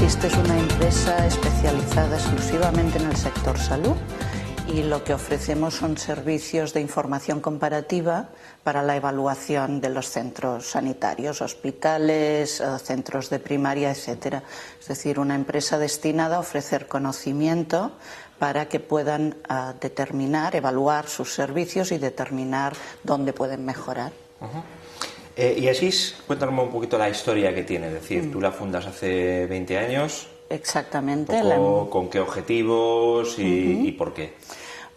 Existe es una empresa especializada exclusivamente en el sector salud y lo que ofrecemos son servicios de información comparativa para la evaluación de los centros sanitarios, hospitales, centros de primaria, etcétera. Es decir, una empresa destinada a ofrecer conocimiento para que puedan determinar, evaluar sus servicios y determinar dónde pueden mejorar. Y Asís, cuéntanos un poquito la historia que tiene, es decir, tú la fundas hace 20 años. Exactamente. ¿Con qué objetivos y por qué?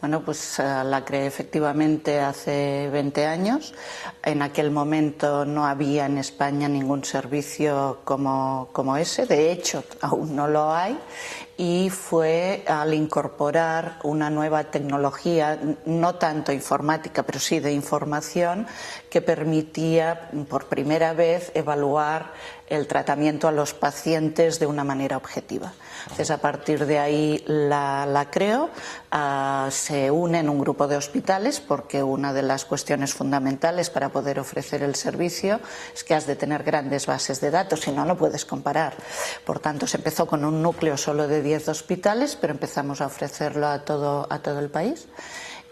Bueno, pues la creé efectivamente hace 20 años. En aquel momento no había en España ningún servicio como ese, de hecho aún no lo hay, y fue al incorporar una nueva tecnología, no tanto informática, pero sí de información, que permitía por primera vez evaluar el tratamiento a los pacientes de una manera objetiva. Entonces, a partir de ahí la creo, se une en un grupo de hospitales, porque una de las cuestiones fundamentales para poder ofrecer el servicio es que has de tener grandes bases de datos, si no, no puedes comparar. Por tanto, se empezó con un núcleo solo de 10 hospitales, pero empezamos a ofrecerlo a todo el país.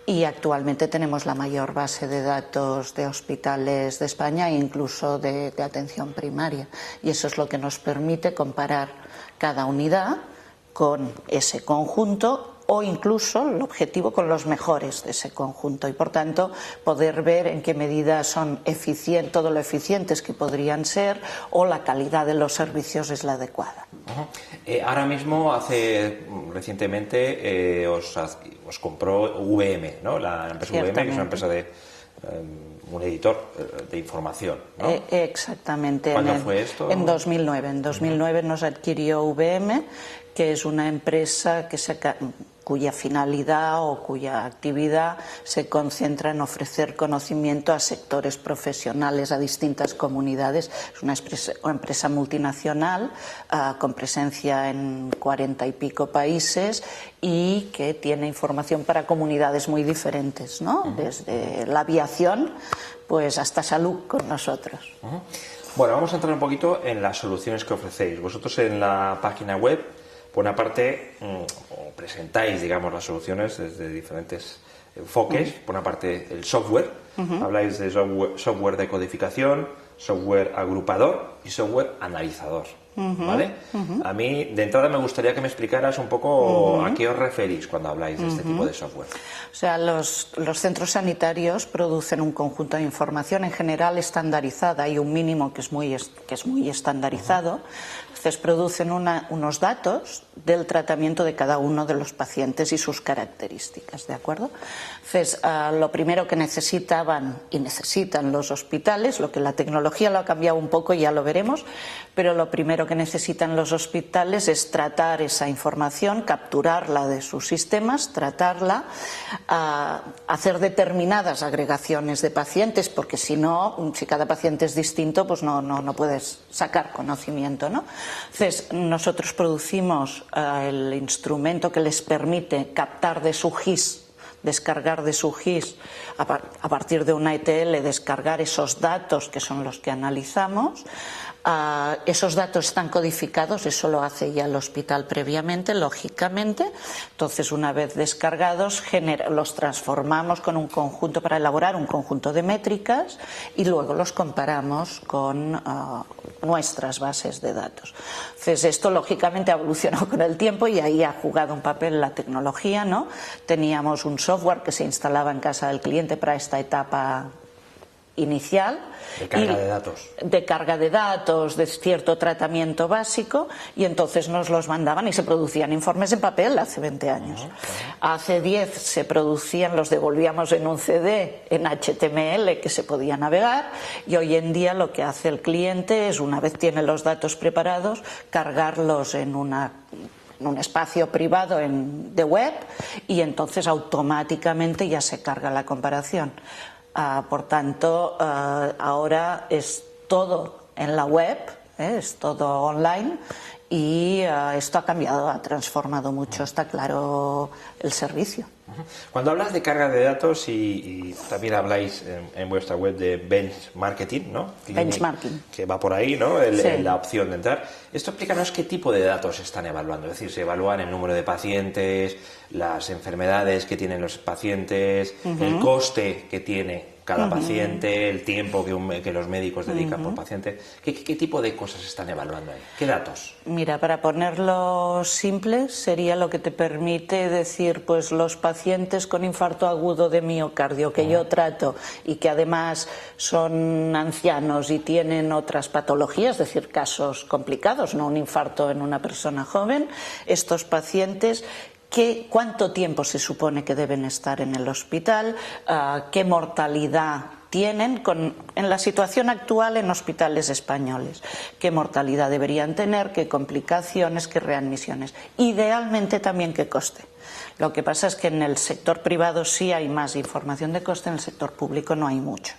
Y actualmente tenemos la mayor base de datos de hospitales de España e incluso de atención primaria. Y eso es lo que nos permite comparar cada unidad con ese conjunto o incluso el objetivo con los mejores de ese conjunto y por tanto poder ver en qué medida son todo lo eficientes que podrían ser o la calidad de los servicios es la adecuada. Ahora mismo, recientemente os compró VM, ¿no? La empresa VM, que es una empresa de un editor de información, ¿no? Exactamente. ¿Cuándo fue esto? En 2009. En 2009 nos adquirió VM, que es una empresa cuya finalidad o cuya actividad se concentra en ofrecer conocimiento a sectores profesionales, a distintas comunidades. Es una empresa multinacional con presencia en 40 y pico países y que tiene información para comunidades muy diferentes, ¿no? Desde la aviación pues hasta salud con nosotros. Bueno, vamos a entrar un poquito en las soluciones que ofrecéis. Vosotros en la página web, por una parte, presentáis, digamos, las soluciones desde diferentes enfoques. Por una parte, el software. Habláis de software de codificación, software agrupador y software analizador. ¿Vale? A mí, de entrada, me gustaría que me explicaras un poco a qué os referís cuando habláis de este tipo de software. O sea, los centros sanitarios producen un conjunto de información en general estandarizada. Hay un mínimo que es muy estandarizado. Entonces producen unos datos del tratamiento de cada uno de los pacientes y sus características, ¿de acuerdo? Entonces, lo primero que necesitaban y necesitan los hospitales, lo que la tecnología lo ha cambiado un poco, ya lo veremos, pero lo primero que necesitan los hospitales es tratar esa información, capturarla de sus sistemas, tratarla, hacer determinadas agregaciones de pacientes, porque si cada paciente es distinto, pues no puedes sacar conocimiento, ¿no? Entonces, nosotros producimos el instrumento que les permite captar de su GIS, descargar de su GIS, a partir de una ETL, descargar esos datos que son los que analizamos. Esos datos están codificados, eso lo hace ya el hospital previamente, lógicamente. Entonces, una vez descargados, los transformamos con un conjunto para elaborar un conjunto de métricas y luego los comparamos con nuestras bases de datos. Entonces, esto lógicamente ha evolucionado con el tiempo y ahí ha jugado un papel la tecnología, ¿no? Teníamos un software que se instalaba en casa del cliente para esta etapa inicial. De carga de datos. De carga de datos, de cierto tratamiento básico, y entonces nos los mandaban y se producían informes en papel hace 20 años. Hace 10 se producían, los devolvíamos en un CD, en HTML, que se podía navegar, y hoy en día lo que hace el cliente es, una vez tiene los datos preparados, cargarlos en un espacio privado de web, y entonces automáticamente ya se carga la comparación. Por tanto, ahora es todo en la web, es todo online y esto ha cambiado, ha transformado mucho, está claro, el servicio. Cuando hablas de carga de datos y también habláis en vuestra web de benchmarking, ¿no? Benchmarking. Que va por ahí, ¿no? La opción de entrar. Esto explícanos qué tipo de datos se están evaluando. Es decir, se evalúan el número de pacientes, las enfermedades que tienen los pacientes, el coste que tiene cada paciente, el tiempo que los médicos dedican por paciente. ¿Qué tipo de cosas se están evaluando ahí? ¿Qué datos? Mira, para ponerlo simple, sería lo que te permite decir, pues los pacientes con infarto agudo de miocardio que yo trato y que además son ancianos y tienen otras patologías, es decir, casos complicados, no un infarto en una persona joven, estos pacientes, ¿cuánto tiempo se supone que deben estar en el hospital? ¿Qué mortalidad tienen en la situación actual en hospitales españoles? ¿Qué mortalidad deberían tener? ¿Qué complicaciones? ¿Qué readmisiones? Idealmente también qué coste. Lo que pasa es que en el sector privado sí hay más información de coste, en el sector público no hay mucho.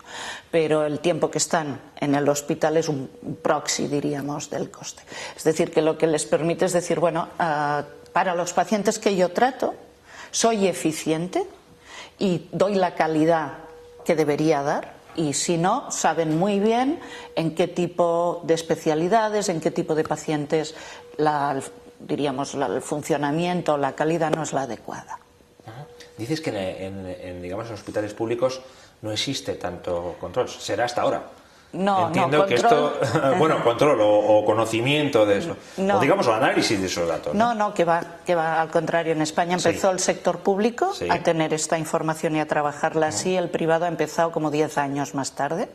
Pero el tiempo que están en el hospital es un proxy, diríamos, del coste. Es decir, que lo que les permite es decir, bueno, para los pacientes que yo trato, soy eficiente y doy la calidad que debería dar, y si no, saben muy bien en qué tipo de especialidades, en qué tipo de pacientes diríamos el funcionamiento, la calidad no es la adecuada. Dices que digamos, en hospitales públicos no existe tanto control. ¿Será hasta ahora? No, entiendo no, que esto, bueno, control o conocimiento de eso, o digamos, o análisis de esos datos. No, que va al contrario. En España empezó el sector público a tener esta información y a trabajarla así. El privado ha empezado como 10 años más tarde.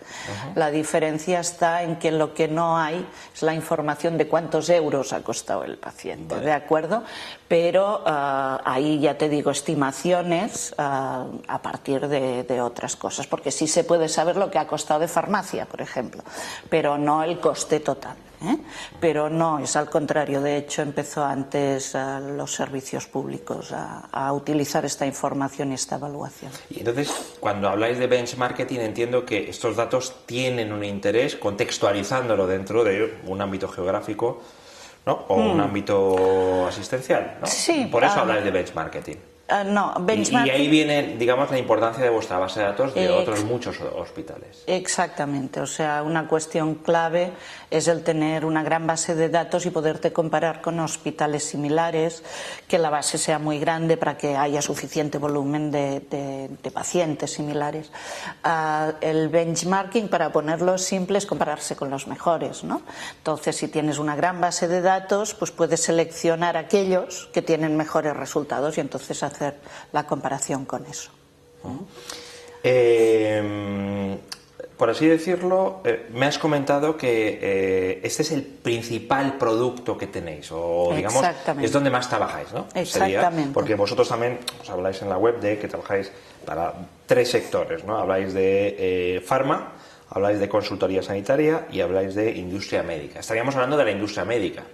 La diferencia está en que lo que no hay es la información de cuántos euros ha costado el paciente, ¿de acuerdo? Pero ahí ya te digo, estimaciones a partir de otras cosas, porque sí se puede saber lo que ha costado de farmacia, por ejemplo, pero no el coste total. Pero no, es al contrario. De hecho, empezó antes los servicios públicos a utilizar esta información y esta evaluación. Y entonces, cuando habláis de benchmarking, entiendo que estos datos tienen un interés contextualizándolo dentro de un ámbito geográfico, ¿no? O un ámbito asistencial, ¿no? Sí, por eso habláis de benchmarking. No, benchmarking. Y ahí viene, digamos, la importancia de vuestra base de datos de otros muchos hospitales. Exactamente, o sea, una cuestión clave es el tener una gran base de datos y poderte comparar con hospitales similares, que la base sea muy grande para que haya suficiente volumen de pacientes similares. El benchmarking, para ponerlo simple, es compararse con los mejores, ¿no? Entonces, si tienes una gran base de datos, pues puedes seleccionar aquellos que tienen mejores resultados y entonces hacer la comparación con eso. Por así decirlo, me has comentado que este es el principal producto que tenéis, o digamos, es donde más trabajáis, ¿no? Exactamente. Porque vosotros también os habláis en la web de que trabajáis para 3 sectores, ¿no? Habláis de farma, habláis de consultoría sanitaria y habláis de industria médica. Estaríamos hablando de la industria médica.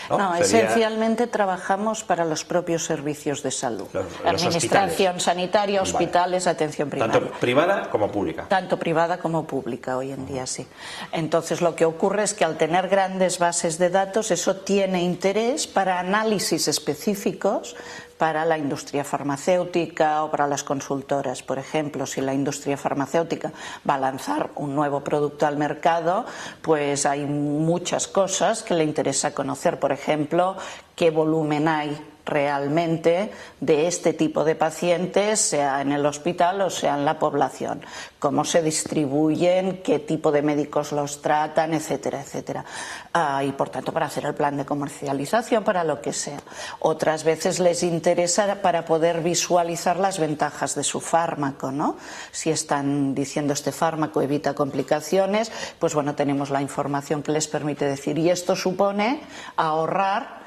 No, esencialmente trabajamos para los propios servicios de salud. Administración sanitaria, hospitales, atención primaria. Tanto privada como pública. Tanto privada como pública hoy en día, sí. Entonces lo que ocurre es que al tener grandes bases de datos, eso tiene interés para análisis específicos para la industria farmacéutica o para las consultoras. Por ejemplo, si la industria farmacéutica va a lanzar un nuevo producto al mercado, pues hay muchas cosas que le interesa conocer. Por ejemplo, qué volumen hay realmente de este tipo de pacientes, sea en el hospital o sea en la población, cómo se distribuyen, qué tipo de médicos los tratan, etcétera, etcétera. Y por tanto, para hacer el plan de comercialización, para lo que sea. Otras veces les interesa para poder visualizar las ventajas de su fármaco, ¿no? Si están diciendo este fármaco evita complicaciones, pues bueno, tenemos la información que les permite decir, y esto supone ahorrar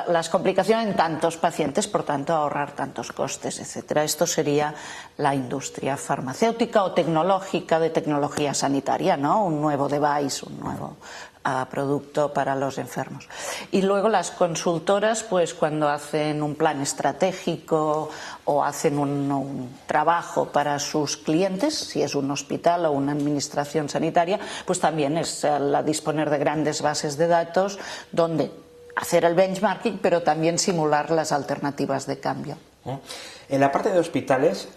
las complicaciones en tantos pacientes, por tanto ahorrar tantos costes, etcétera. Esto sería la industria farmacéutica o tecnológica de tecnología sanitaria, ¿no? Un nuevo device, un nuevo producto para los enfermos. Y luego las consultoras, pues cuando hacen un plan estratégico o hacen un trabajo para sus clientes, si es un hospital o una administración sanitaria, pues también es la disponer de grandes bases de datos donde hacer el benchmarking, pero también simular las alternativas de cambio. En la parte de hospitales,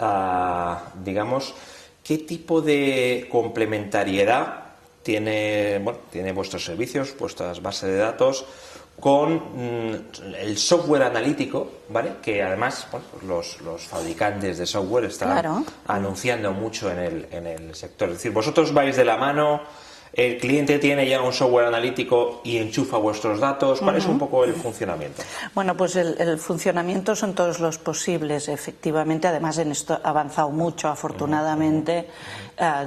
digamos, ¿qué tipo de complementariedad tiene vuestros servicios, vuestras bases de datos con el software analítico, ¿vale? Que además los fabricantes de software están anunciando mucho en el sector? Es decir, vosotros vais de la mano, el cliente tiene ya un software analítico y enchufa vuestros datos. ¿Cuál es un poco el funcionamiento? Bueno, pues el funcionamiento son todos los posibles, efectivamente. Además, en esto ha avanzado mucho, afortunadamente.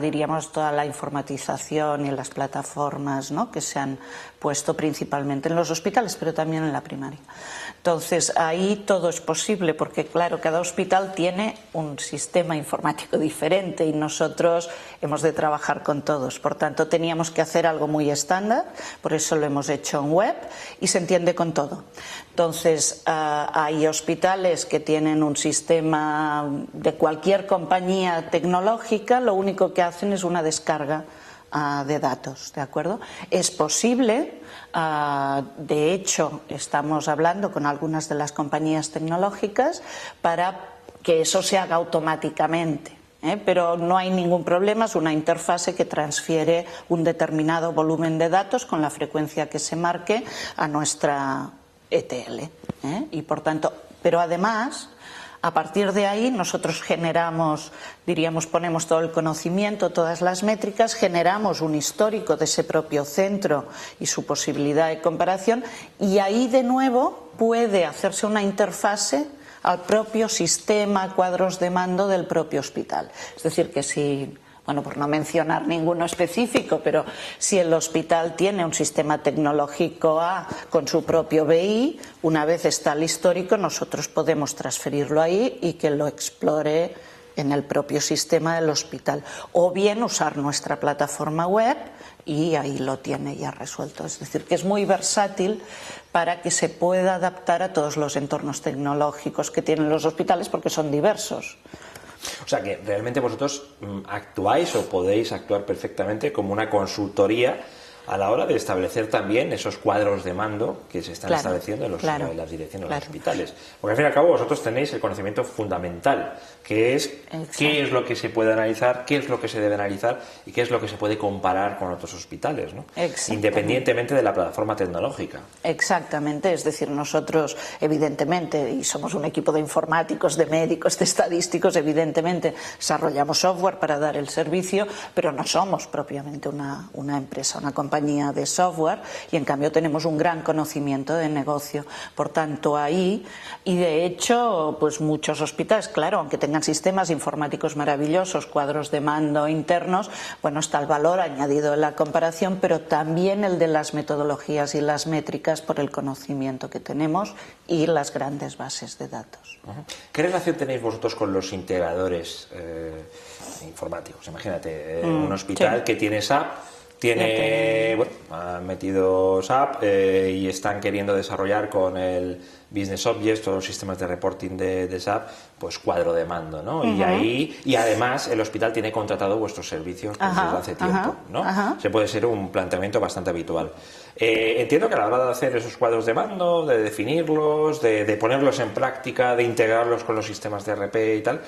Diríamos toda la informatización y las plataformas, ¿no?, que se han puesto principalmente en los hospitales, pero también en la primaria. Entonces, ahí todo es posible porque, claro, cada hospital tiene un sistema informático diferente y nosotros hemos de trabajar con todos. Por tanto, teníamos que hacer algo muy estándar, por eso lo hemos hecho en web y se entiende con todo. Entonces, hay hospitales que tienen un sistema de cualquier compañía tecnológica, lo único que hacen es una descarga de datos, ¿de acuerdo? Es posible, de hecho, estamos hablando con algunas de las compañías tecnológicas para que eso se haga automáticamente, pero no hay ningún problema, es una interfase que transfiere un determinado volumen de datos con la frecuencia que se marque a nuestra ETL, y por tanto, pero además, a partir de ahí nosotros generamos, diríamos, ponemos todo el conocimiento, todas las métricas, generamos un histórico de ese propio centro y su posibilidad de comparación, y ahí de nuevo puede hacerse una interfase al propio sistema, cuadros de mando del propio hospital. Es decir, que si, bueno, por no mencionar ninguno específico, pero si el hospital tiene un sistema tecnológico A con su propio BI, una vez está el histórico, nosotros podemos transferirlo ahí y que lo explore en el propio sistema del hospital. O bien usar nuestra plataforma web y ahí lo tiene ya resuelto. Es decir, que es muy versátil para que se pueda adaptar a todos los entornos tecnológicos que tienen los hospitales porque son diversos. O sea que realmente vosotros actuáis o podéis actuar perfectamente como una consultoría a la hora de establecer también esos cuadros de mando que se están estableciendo en las direcciones de los hospitales. Porque al fin y al cabo vosotros tenéis el conocimiento fundamental, que es qué es lo que se puede analizar, qué es lo que se debe analizar y qué es lo que se puede comparar con otros hospitales, ¿no? Independientemente de la plataforma tecnológica. Exactamente, es decir, nosotros evidentemente, y somos un equipo de informáticos, de médicos, de estadísticos, evidentemente desarrollamos software para dar el servicio, pero no somos propiamente una empresa, una compañía de software, y en cambio tenemos un gran conocimiento de negocio. Por tanto, ahí, y de hecho, pues muchos hospitales, claro, aunque tengan sistemas informáticos maravillosos, cuadros de mando internos, bueno, está el valor añadido de la comparación, pero también el de las metodologías y las métricas por el conocimiento que tenemos y las grandes bases de datos. ¿Qué relación tenéis vosotros con los integradores informáticos? Imagínate, un hospital que tiene SAP, han metido SAP y están queriendo desarrollar con el Business Objects, todos los sistemas de reporting de SAP, pues cuadro de mando, ¿no? Y además el hospital tiene contratado vuestros servicios desde hace tiempo, ¿no? Se puede ser un planteamiento bastante habitual. Entiendo que a la hora de hacer esos cuadros de mando, de definirlos, de ponerlos en práctica, de integrarlos con los sistemas de ERP y tal,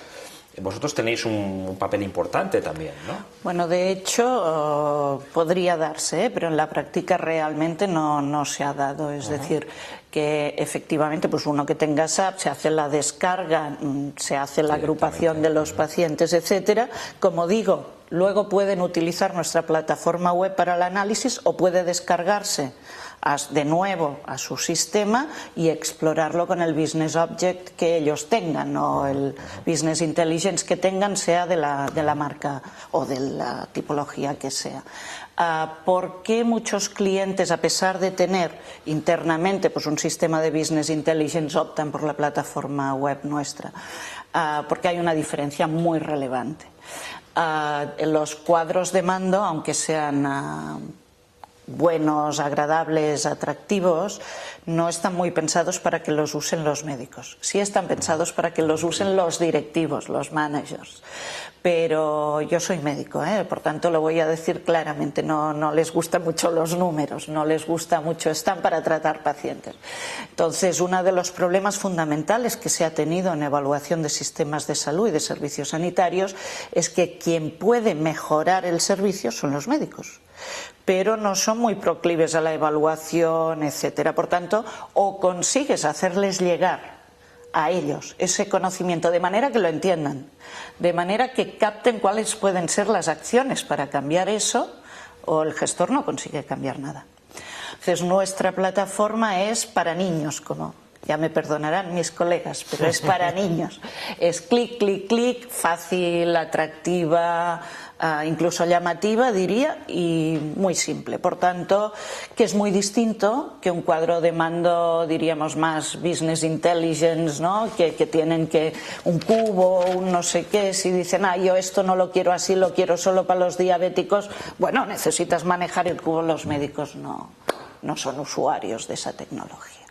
vosotros tenéis un papel importante también, ¿no? Bueno, de hecho, podría darse, pero en la práctica realmente no se ha dado. Es decir, que efectivamente, pues uno que tenga SAP, se hace la descarga, se hace la agrupación de los pacientes, etcétera. Como digo, luego pueden utilizar nuestra plataforma web para el análisis o puede descargarse de nuevo a su sistema y explorarlo con el Business Object que ellos tengan o el Business Intelligence que tengan, sea de la marca o de la tipología que sea. ¿Por qué muchos clientes, a pesar de tener internamente pues un sistema de Business Intelligence, optan por la plataforma web nuestra? Porque hay una diferencia muy relevante. Los cuadros de mando, aunque sean buenos, agradables, atractivos, no están muy pensados para que los usen los médicos. Sí están pensados para que los usen los directivos, los managers. Pero yo soy médico, por tanto lo voy a decir claramente, no les gustan mucho los números, no les gusta mucho, están para tratar pacientes. Entonces, uno de los problemas fundamentales que se ha tenido en evaluación de sistemas de salud y de servicios sanitarios es que quien puede mejorar el servicio son los médicos, pero no son muy proclives a la evaluación, etcétera. Por tanto, o consigues hacerles llegar a ellos ese conocimiento de manera que lo entiendan, de manera que capten cuáles pueden ser las acciones para cambiar eso, o el gestor no consigue cambiar nada. Entonces, nuestra plataforma es para niños, como ya me perdonarán mis colegas, pero es para niños. Es clic, clic, clic, fácil, atractiva, incluso llamativa, diría, y muy simple. Por tanto, que es muy distinto que un cuadro de mando, diríamos, más business intelligence, ¿no? Que tienen que un cubo, un no sé qué, si dicen, yo esto no lo quiero así, lo quiero solo para los diabéticos, bueno, necesitas manejar el cubo, los médicos no son usuarios de esa tecnología.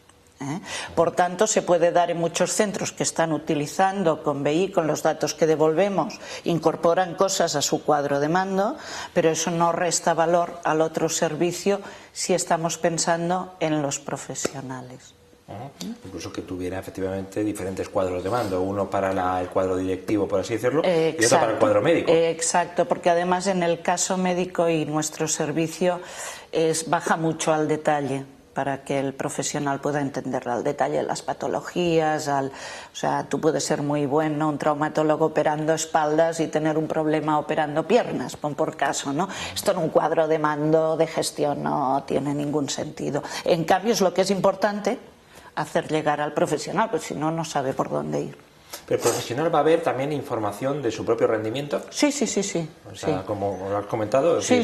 Por tanto, se puede dar en muchos centros que están utilizando con BI, con los datos que devolvemos, incorporan cosas a su cuadro de mando, pero eso no resta valor al otro servicio si estamos pensando en los profesionales. Incluso que tuviera efectivamente diferentes cuadros de mando, uno para el cuadro directivo, por así decirlo, y otro para el cuadro médico. Exacto, porque además en el caso médico y nuestro servicio baja mucho al detalle, para que el profesional pueda entender al detalle las patologías, o sea, tú puedes ser muy bueno, un traumatólogo operando espaldas y tener un problema operando piernas, pon por caso, ¿no? Esto en un cuadro de mando de gestión no tiene ningún sentido. En cambio, es lo que es importante hacer llegar al profesional, pues si no, no sabe por dónde ir. Pero el profesional va a ver también información de su propio rendimiento. Sí. O sea, como lo has comentado, sí.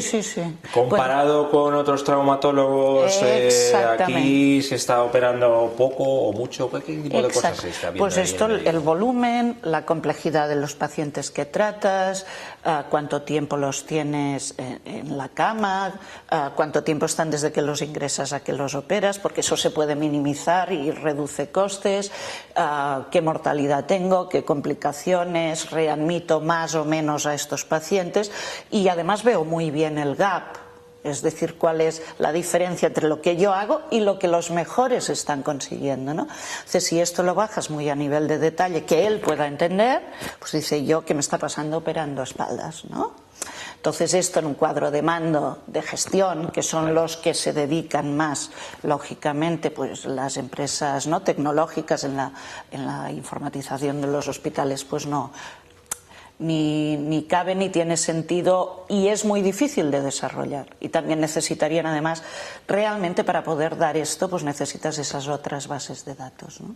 Comparado con otros traumatólogos, aquí se está operando poco o mucho. ¿Qué tipo de cosas se está viendo? Pues esto, el volumen, la complejidad de los pacientes que tratas, cuánto tiempo los tienes en la cama, cuánto tiempo están desde que los ingresas a que los operas, porque eso se puede minimizar y reduce costes, qué mortalidad tengo, qué complicaciones, readmito más o menos a estos pacientes, y además veo muy bien el gap, es decir, cuál es la diferencia entre lo que yo hago y lo que los mejores están consiguiendo, ¿no? Entonces, si esto lo bajas muy a nivel de detalle, que él pueda entender, pues dice, yo, ¿qué me está pasando operando espaldas, ¿no? Entonces, esto en un cuadro de mando de gestión, que son los que se dedican más, lógicamente, pues las empresas no tecnológicas en la informatización de los hospitales, pues no, ni cabe ni tiene sentido, y es muy difícil de desarrollar. Y también necesitarían, además, realmente para poder dar esto, pues necesitas esas otras bases de datos, ¿no?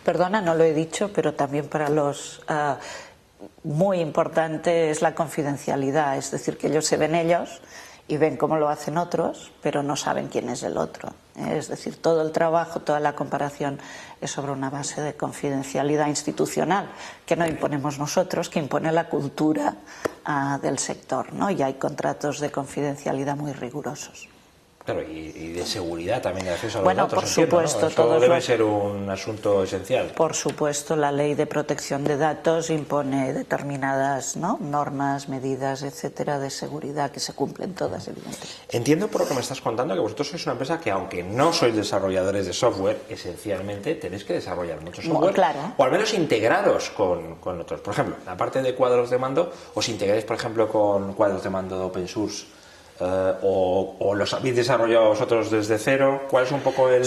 Perdona, no lo he dicho, pero también para los... muy importante es la confidencialidad, es decir, que ellos se ven ellos y ven cómo lo hacen otros, pero no saben quién es el otro. Es decir, todo el trabajo, toda la comparación es sobre una base de confidencialidad institucional que no imponemos nosotros, que impone la cultura del sector, ¿no? Y hay contratos de confidencialidad muy rigurosos. Claro, y de seguridad también, de acceso a los datos. Por supuesto, ¿no? Eso debe ser un asunto esencial. Por supuesto, la ley de protección de datos impone determinadas, ¿no?, normas, medidas, etcétera, de seguridad que se cumplen todas, evidentemente. Entiendo por lo que me estás contando que vosotros sois una empresa que, aunque no sois desarrolladores de software, esencialmente tenéis que desarrollar mucho software, claro, o al menos integraros con otros. Por ejemplo, aparte de cuadros de mando, os integráis, por ejemplo, con cuadros de mando de open source o los habéis desarrollado vosotros desde cero. ¿Cuál es un poco el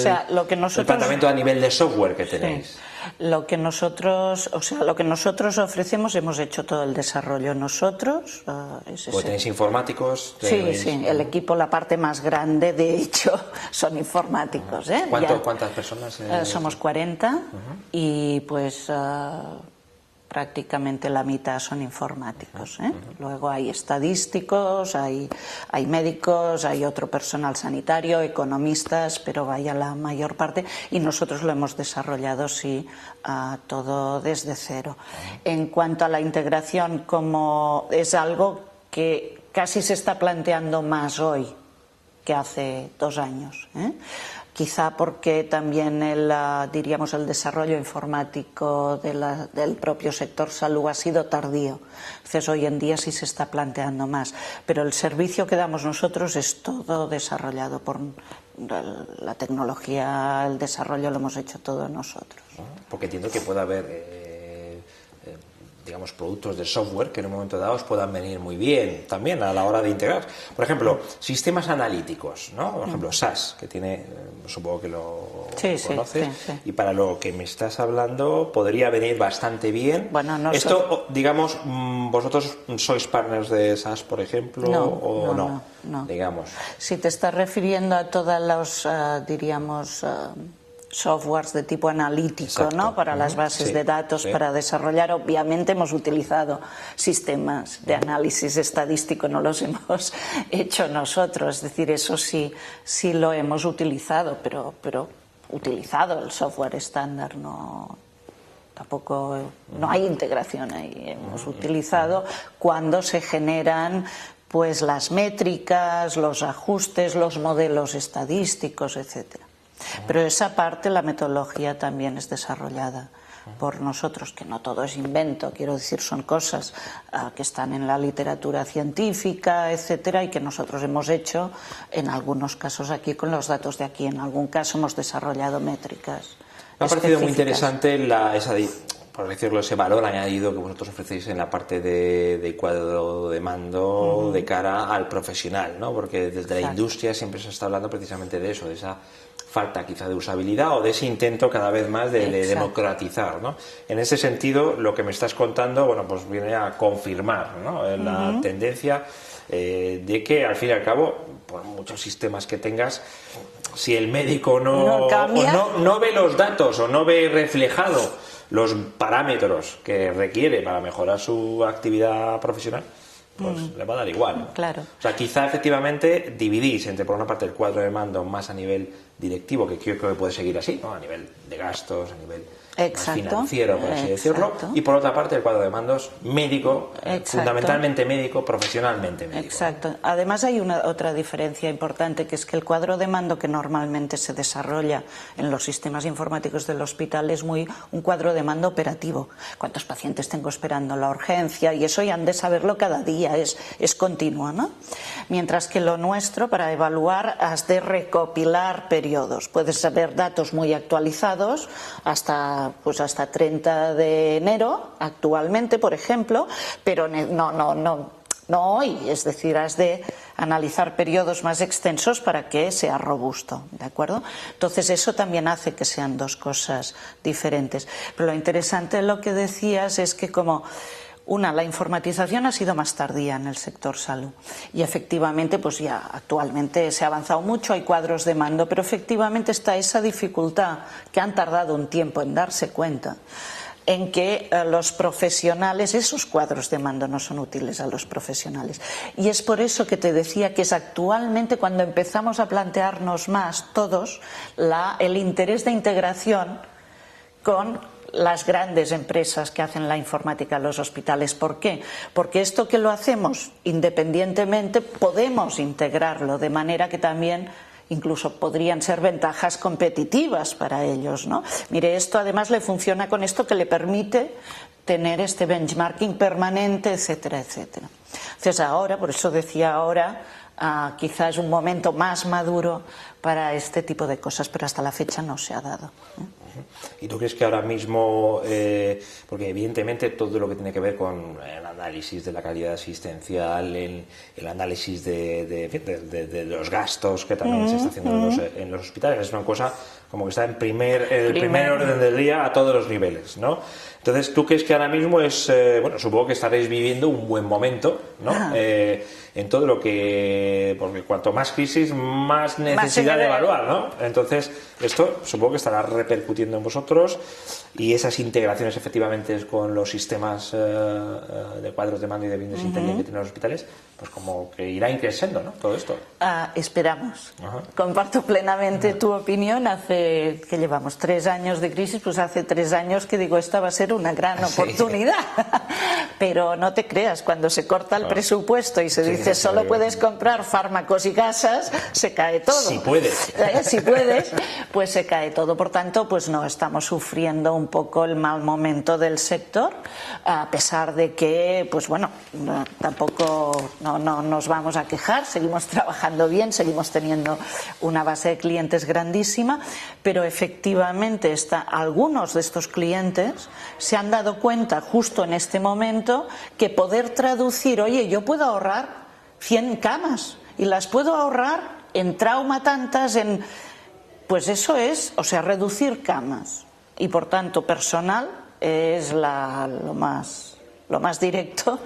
planteamiento a nivel de software que tenéis? Sí. Lo que nosotros ofrecemos, hemos hecho todo el desarrollo nosotros. ¿O tenéis informáticos? Sí, el equipo, la parte más grande, de hecho, son informáticos. ¿Cuántas personas? Somos 40 y pues prácticamente la mitad son informáticos. Luego hay estadísticos, hay médicos, hay otro personal sanitario, economistas, pero vaya la mayor parte, y nosotros lo hemos desarrollado todo desde cero. En cuanto a la integración, como es algo que casi se está planteando más hoy que hace 2 años, quizá porque también el desarrollo informático del propio sector salud ha sido tardío. Entonces hoy en día sí se está planteando más, pero el servicio que damos nosotros es todo desarrollado por la tecnología, el desarrollo lo hemos hecho todo nosotros. Porque entiendo que puede haber digamos, productos de software que en un momento dado os puedan venir muy bien también a la hora de integrar. Por ejemplo, sistemas analíticos, ¿no? Por ejemplo, SAS, que tiene, supongo que lo conoces, sí. Y para lo que me estás hablando podría venir bastante bien. Bueno, esto, digamos, ¿vosotros sois partners de SAS, por ejemplo, o no? No. Digamos. Si te estás refiriendo a todos los, softwares de tipo analítico, Exacto. ¿no? Para las bases de datos, para desarrollar, obviamente hemos utilizado sistemas de análisis estadístico, no los hemos hecho nosotros, es decir, eso sí lo hemos utilizado, pero utilizado el software estándar, tampoco hay integración ahí. Hemos utilizado cuando se generan pues las métricas, los ajustes, los modelos estadísticos, etcétera. Pero esa parte, la metodología también es desarrollada por nosotros, que no todo es invento, quiero decir, son cosas que están en la literatura científica, etcétera, y que nosotros hemos hecho en algunos casos aquí con los datos de aquí, en algún caso hemos desarrollado métricas. Me ha parecido muy interesante por decirlo, ese valor añadido que vosotros ofrecéis en la parte de cuadro de mando de cara al profesional, ¿no? Porque desde la industria siempre se está hablando precisamente de eso, de esa falta quizá de usabilidad o de ese intento cada vez más de democratizar, ¿no? En ese sentido, lo que me estás contando, bueno, pues viene a confirmar, ¿no? La tendencia de que al fin y al cabo, por muchos sistemas que tengas, si el médico no ve los datos o no ve reflejado los parámetros que requiere para mejorar su actividad profesional, pues le va a dar igual, ¿no? Claro. O sea, quizá efectivamente dividís entre, por una parte, el cuadro de mando más a nivel directivo, que creo que puede seguir así, ¿no? A nivel de gastos, a nivel más financiero, por así decirlo, y por otra parte el cuadro de mandos médico, fundamentalmente médico, profesionalmente médico. Exacto. Además hay otra diferencia importante, que es que el cuadro de mando que normalmente se desarrolla en los sistemas informáticos del hospital es un cuadro de mando operativo. ¿Cuántos pacientes tengo esperando la urgencia? Y eso ya han de saberlo cada día, es continuo, ¿no? Mientras que lo nuestro, para evaluar, has de recopilar periodos. Puedes saber datos muy actualizados hasta 30 de enero actualmente, por ejemplo, pero no hoy, es decir, has de analizar periodos más extensos para que sea robusto, ¿de acuerdo? Entonces eso también hace que sean dos cosas diferentes. Pero lo interesante de lo que decías es que la informatización ha sido más tardía en el sector salud y efectivamente pues ya actualmente se ha avanzado mucho, hay cuadros de mando, pero efectivamente está esa dificultad que han tardado un tiempo en darse cuenta en que los profesionales, esos cuadros de mando no son útiles a los profesionales. Y es por eso que te decía que es actualmente cuando empezamos a plantearnos más todos el interés de integración con las grandes empresas que hacen la informática en los hospitales. ¿Por qué? Porque esto que lo hacemos independientemente podemos integrarlo de manera que también incluso podrían ser ventajas competitivas para ellos, ¿no? Mire, esto además le funciona con esto que le permite tener este benchmarking permanente, etcétera, etcétera. Entonces ahora, por eso decía ahora, quizás es un momento más maduro para este tipo de cosas, pero hasta la fecha no se ha dado, ¿eh? ¿Y tú crees que ahora mismo, porque evidentemente todo lo que tiene que ver con el análisis de la calidad asistencial, el análisis de los gastos que también se está haciendo en los hospitales, es una cosa como que está en el primer orden del día a todos los niveles, ¿no? Entonces, ¿tú crees que ahora mismo es, bueno, supongo que estaréis viviendo un buen momento, ¿no? En todo lo que, porque cuanto más crisis, más necesidad de evaluar, ¿no? Entonces, esto supongo que estará repercutiendo en vosotros, y esas integraciones efectivamente con los sistemas de cuadros de mando y de business intelligence que tienen los hospitales, pues como que irá increciendo, ¿no? Todo esto. Esperamos. Comparto plenamente tu opinión. Hace, que llevamos 3 años de crisis, pues hace 3 años que digo, esta va a ser una gran oportunidad. Pero no te creas, cuando se corta el presupuesto y se dice solo puedes comprar fármacos y gasas, se cae todo. Si puedes. Si puedes, pues se cae todo. Por tanto, pues no, estamos sufriendo un poco el mal momento del sector, a pesar de que, pues bueno, tampoco no nos vamos a quejar, seguimos trabajando bien, seguimos teniendo una base de clientes grandísima, pero efectivamente algunos de estos clientes se han dado cuenta justo en este momento que poder traducir, oye, yo puedo ahorrar 100 camas y las puedo ahorrar en trauma tantas, pues eso es, o sea, reducir camas y por tanto personal es lo más directo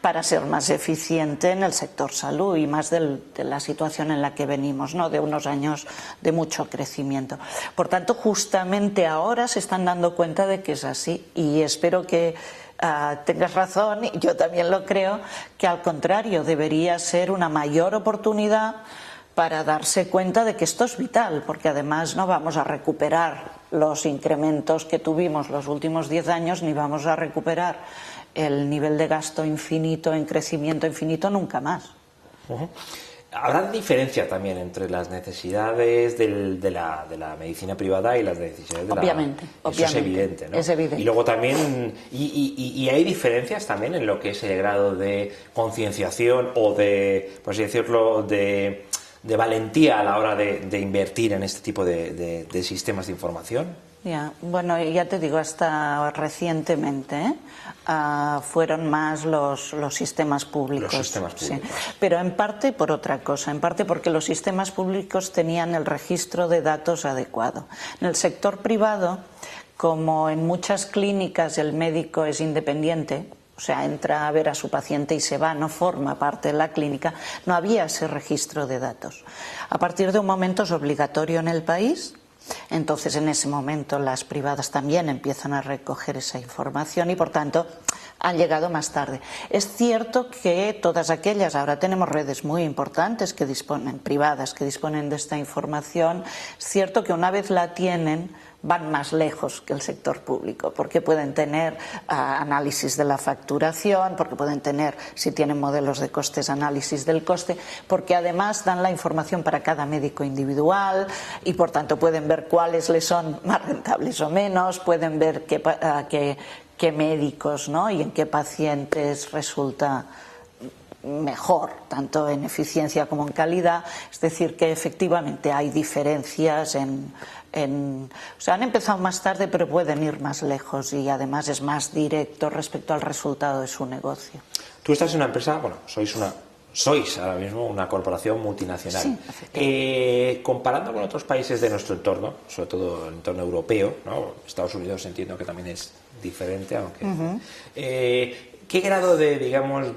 para ser más eficiente en el sector salud y más de la situación en la que venimos, ¿no? De unos años de mucho crecimiento. Por tanto, justamente ahora se están dando cuenta de que es así, y espero que tengas razón, y yo también lo creo, que al contrario debería ser una mayor oportunidad para darse cuenta de que esto es vital, porque además no vamos a recuperar los incrementos que tuvimos los últimos 10 años, ni vamos a recuperar el nivel de gasto infinito, en crecimiento infinito, nunca más. Habrá diferencia también entre las necesidades de la medicina privada y las necesidades de obviamente. Eso es evidente, ¿no? Es evidente. Y luego también, y hay diferencias también en lo que es el grado de concienciación o de, por así decirlo, de valentía a la hora de invertir en este tipo de sistemas de información. Bueno, ya te digo, hasta recientemente fueron más los sistemas públicos. Los sistemas públicos. Sí. Pero en parte por otra cosa, en parte porque los sistemas públicos tenían el registro de datos adecuado. En el sector privado, como en muchas clínicas el médico es independiente, o sea, entra a ver a su paciente y se va, no forma parte de la clínica, no había ese registro de datos. A partir de un momento es obligatorio en el país. Entonces, en ese momento las privadas también empiezan a recoger esa información y, por tanto, han llegado más tarde. Es cierto que todas aquellas, ahora tenemos redes muy importantes que disponen, privadas, que disponen de esta información. Es cierto que una vez la tienen, van más lejos que el sector público, porque pueden tener análisis de la facturación, porque pueden tener, si tienen modelos de costes, análisis del coste, porque además dan la información para cada médico individual y por tanto pueden ver cuáles les son más rentables o menos, pueden ver qué médicos, ¿no? Y en qué pacientes resulta mejor, tanto en eficiencia como en calidad. Es decir, que efectivamente hay diferencias o sea, han empezado más tarde, pero pueden ir más lejos y además es más directo respecto al resultado de su negocio. Tú estás en una empresa, bueno, sois ahora mismo una corporación multinacional. Sí, comparando con otros países de nuestro entorno, sobre todo el entorno europeo, ¿no? Estados Unidos entiendo que también es diferente, aunque ¿qué grado de, digamos,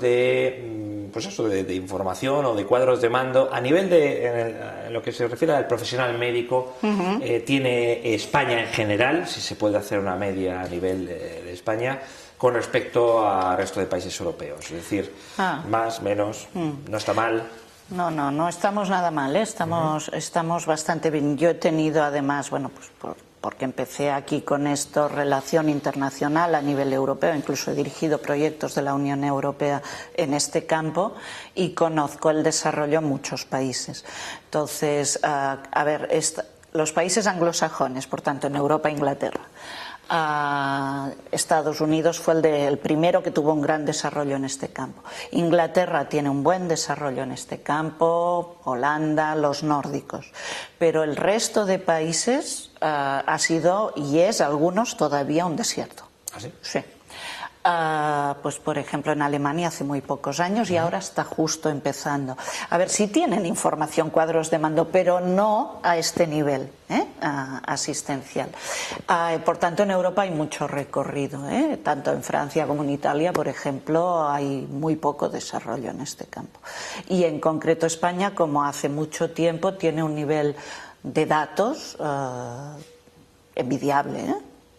pues eso, de información o de cuadros de mando a nivel en lo que se refiere al profesional médico tiene España en general, si se puede hacer una media a nivel de España, con respecto al resto de países europeos? Es decir, más, menos, no está mal. No estamos nada mal, ¿eh? Estamos bastante bien. Yo he tenido además, bueno, pues porque empecé aquí con esto, relación internacional a nivel europeo, incluso he dirigido proyectos de la Unión Europea en este campo y conozco el desarrollo en muchos países. Entonces, los países anglosajones, por tanto en Europa e Inglaterra, Estados Unidos fue el primero que tuvo un gran desarrollo en este campo. Inglaterra tiene un buen desarrollo en este campo, Holanda, los nórdicos. Pero el resto de países ha sido y es, algunos, todavía un desierto. ¿Ah, sí? Sí. Pues por ejemplo en Alemania hace muy pocos años y ahora está justo empezando. A ver, si tienen información, cuadros de mando, pero no a este nivel asistencial. Por tanto, en Europa hay mucho recorrido, tanto en Francia como en Italia, por ejemplo, hay muy poco desarrollo en este campo. Y en concreto España, como hace mucho tiempo, tiene un nivel de datos envidiable,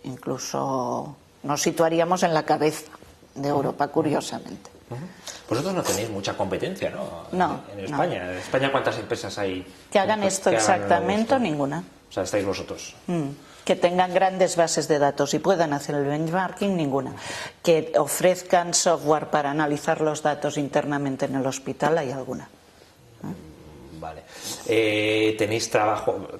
Incluso nos situaríamos en la cabeza de Europa, curiosamente. Vosotros no tenéis mucha competencia, ¿no? No. En España. No. ¿En España cuántas empresas hay? Que hagan esto exactamente, ninguna. O sea, estáis vosotros. Que tengan grandes bases de datos y puedan hacer el benchmarking, ninguna. Que ofrezcan software para analizar los datos internamente en el hospital, hay alguna. Vale.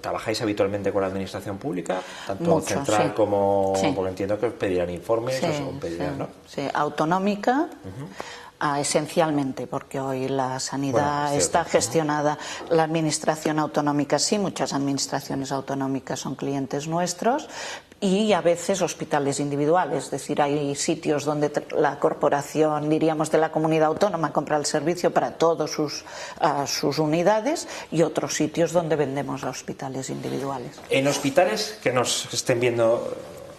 ¿Trabajáis habitualmente con la administración pública? Tanto Mucho, central sí. como... Sí. Porque entiendo que os pedirán informes, Sí, os pedirán, ¿no? Sí, autonómica, esencialmente, porque hoy la sanidad está gestionada, la administración autonómica sí, muchas administraciones autonómicas son clientes nuestros, y a veces hospitales individuales, es decir, hay sitios donde la corporación, diríamos, de la comunidad autónoma compra el servicio para todas sus unidades, y otros sitios donde vendemos a hospitales individuales. En hospitales que nos estén viendo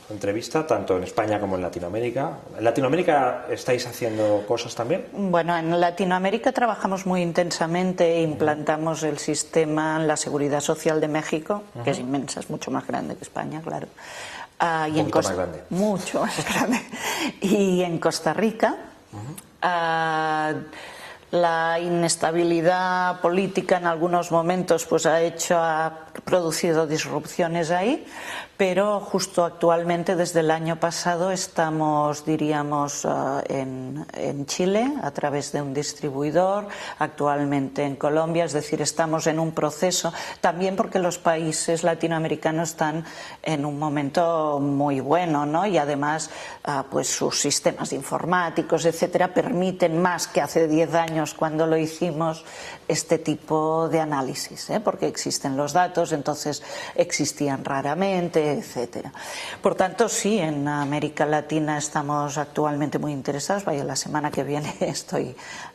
entrevista, tanto en España como en Latinoamérica. ¿En Latinoamérica estáis haciendo cosas también? Bueno, en Latinoamérica trabajamos muy intensamente, implantamos el sistema en la Seguridad Social de México, que es inmensa, es mucho más grande que España, claro. Y en más grande. Mucho más grande. Y en Costa Rica, la inestabilidad política en algunos momentos pues ha producido disrupciones ahí, pero justo actualmente, desde el año pasado, estamos, diríamos, en Chile a través de un distribuidor, actualmente en Colombia, es decir, estamos en un proceso, también porque los países latinoamericanos están en un momento muy bueno, ¿no? Y además pues sus sistemas informáticos, etcétera, permiten más que hace 10 años cuando lo hicimos este tipo de análisis, porque existen los datos, entonces existían raramente, etcétera. Por tanto, sí, en América Latina estamos actualmente muy interesados. Vaya, la semana que viene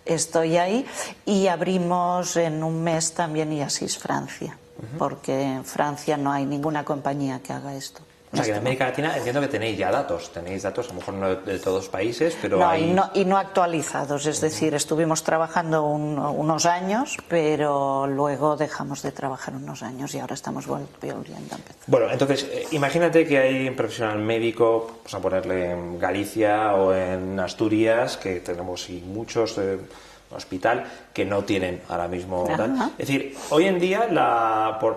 estoy ahí, y abrimos en un mes también IASIS Francia, porque en Francia no hay ninguna compañía que haga esto. O sea, que en América Latina entiendo que tenéis datos, a lo mejor no de todos los países, pero no, hay... y no actualizados, es decir, estuvimos trabajando unos años, pero luego dejamos de trabajar unos años y ahora estamos volviendo a empezar. Bueno, entonces, imagínate que hay un profesional médico, vamos a ponerle en Galicia o en Asturias, que tenemos muchos... hospital que no tienen ahora mismo tal. Es decir, hoy en día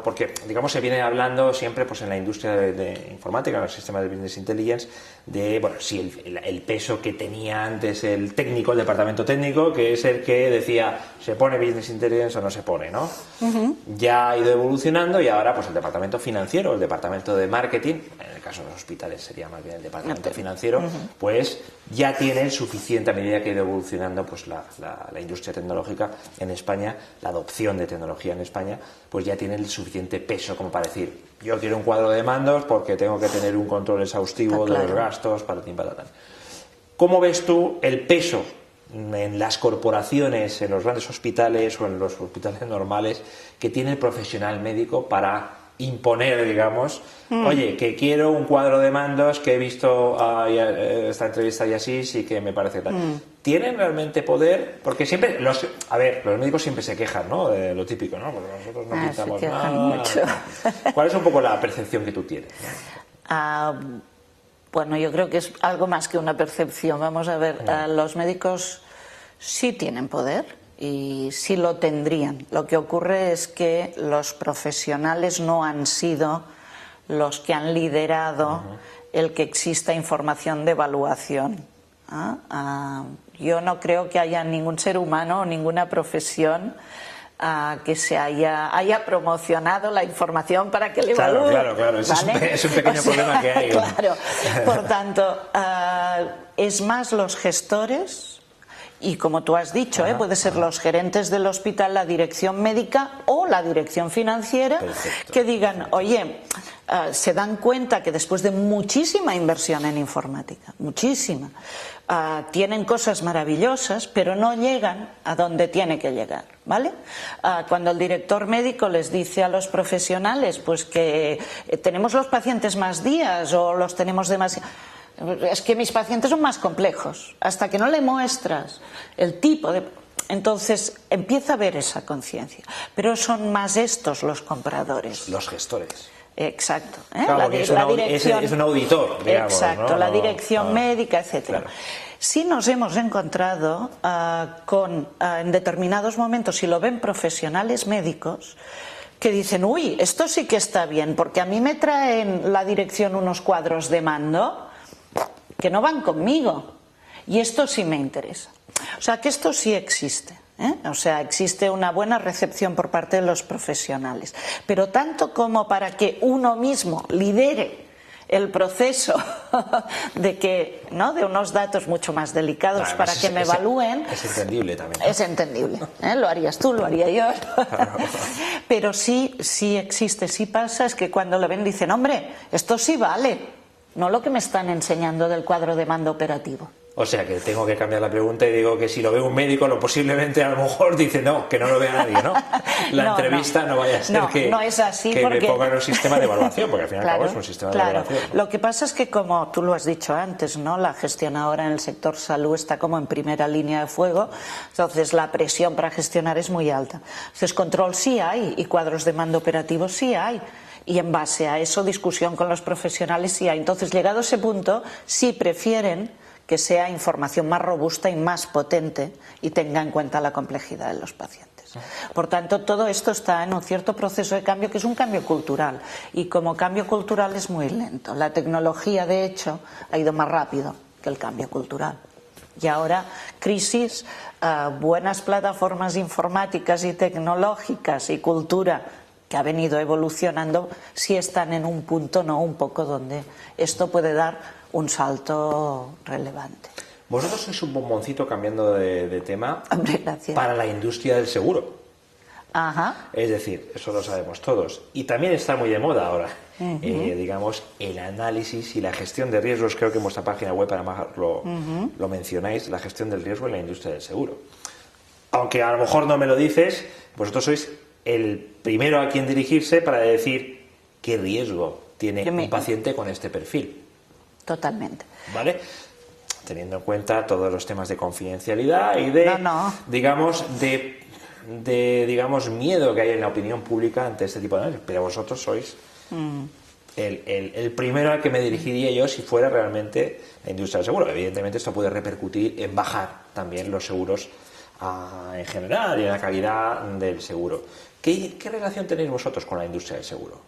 porque digamos se viene hablando siempre pues en la industria de informática, en el sistema de business intelligence, de bueno, sí, el peso que tenía antes el técnico, el departamento técnico, que es el que decía se pone business intelligence o no se pone, ¿no? Ya ha ido evolucionando, y ahora pues el departamento financiero, el departamento de marketing, en el caso de los hospitales sería más bien el departamento financiero, pues ya tiene suficiente, a medida que ha ido evolucionando pues la industria tecnológica en España, la adopción de tecnología en España, pues ya tiene el suficiente peso como para decir, yo quiero un cuadro de mandos porque tengo que tener un control exhaustivo de los gastos, para tal. ¿Cómo ves tú el peso en las corporaciones, en los grandes hospitales o en los hospitales normales, que tiene el profesional médico para imponer, digamos, oye, que quiero un cuadro de mandos, que he visto esta entrevista y así, sí que me parece tal. ¿Tienen realmente poder? Porque siempre, los médicos siempre se quejan, ¿no? De lo típico, ¿no? Porque nosotros no pintamos nada. Mucho. ¿Cuál es un poco la percepción que tú tienes? Bueno, yo creo que es algo más que una percepción. Vamos a ver, los médicos sí tienen poder y sí lo tendrían. Lo que ocurre es que los profesionales no han sido los que han liderado el que exista información de evaluación. Yo no creo que haya ningún ser humano o ninguna profesión que se haya promocionado la información para que le evalúe. Claro. Es un pequeño problema que hay. Claro. Por tanto, es más los gestores. Y como tú has dicho, puede ser los gerentes del hospital, la dirección médica o la dirección financiera. Perfecto. Que digan, oye, se dan cuenta que después de muchísima inversión en informática, muchísima, tienen cosas maravillosas, pero no llegan a donde tiene que llegar, ¿vale? Cuando el director médico les dice a los profesionales pues que tenemos los pacientes más días o los tenemos demasiado... Es que mis pacientes son más complejos. Hasta que no le muestras el tipo de... Entonces empieza a haber esa conciencia. Pero son más estos los compradores. Los gestores. Exacto. Claro, la dirección, es un auditor, digamos. Exacto, ¿no? La dirección médica, etc. Claro. Sí nos hemos encontrado en determinados momentos, si lo ven profesionales médicos, que dicen, uy, esto sí que está bien, porque a mí me traen la dirección unos cuadros de mando que no van conmigo, y esto sí me interesa. O sea, que esto sí existe, o sea, existe una buena recepción por parte de los profesionales, pero tanto como para que uno mismo lidere el proceso de unos datos mucho más delicados para que me evalúen. Es entendible también, ¿no? Es entendible, lo harías tú, lo haría yo. Claro. Pero sí existe, sí pasa, es que cuando lo ven dicen, hombre, esto sí vale. No lo que me están enseñando del cuadro de mando operativo. O sea que tengo que cambiar la pregunta y digo que si lo ve un médico, posiblemente a lo mejor dice que no lo vea nadie, ¿no? La entrevista no vaya a ser no es así que porque... me pongan un sistema de evaluación, porque al fin y al cabo es un sistema de evaluación, ¿no? Lo que pasa es que, como tú lo has dicho antes, ¿no? La gestión ahora en el sector salud está como en primera línea de fuego, entonces la presión para gestionar es muy alta. Entonces control sí hay y cuadros de mando operativo sí hay. Y en base a eso, discusión con los profesionales sí hay. Entonces, llegado a ese punto, sí prefieren que sea información más robusta y más potente y tenga en cuenta la complejidad de los pacientes. Por tanto, todo esto está en un cierto proceso de cambio que es un cambio cultural. Y como cambio cultural es muy lento. La tecnología, de hecho, ha ido más rápido que el cambio cultural. Y ahora, crisis, buenas plataformas informáticas y tecnológicas y cultura que ha venido evolucionando, sí están en un punto, un poco donde esto puede dar un salto relevante. Vosotros sois un bomboncito, cambiando de tema. Hombre, gracias. Para la industria del seguro. Ajá. Es decir, eso lo sabemos todos. Y también está muy de moda ahora, digamos, el análisis y la gestión de riesgos. Creo que en vuestra página web además lo mencionáis, la gestión del riesgo en la industria del seguro. Aunque a lo mejor no me lo dices, vosotros sois el primero a quien dirigirse para decir qué riesgo tiene un paciente con este perfil. Totalmente. ¿Vale? Teniendo en cuenta todos los temas de confidencialidad y de, digamos, digamos, miedo que hay en la opinión pública ante este tipo de análisis. Pero vosotros sois el primero al que me dirigiría yo si fuera realmente la industria del seguro. Evidentemente esto puede repercutir en bajar también los seguros en general y en la calidad del seguro. ¿Qué relación tenéis vosotros con la industria del seguro?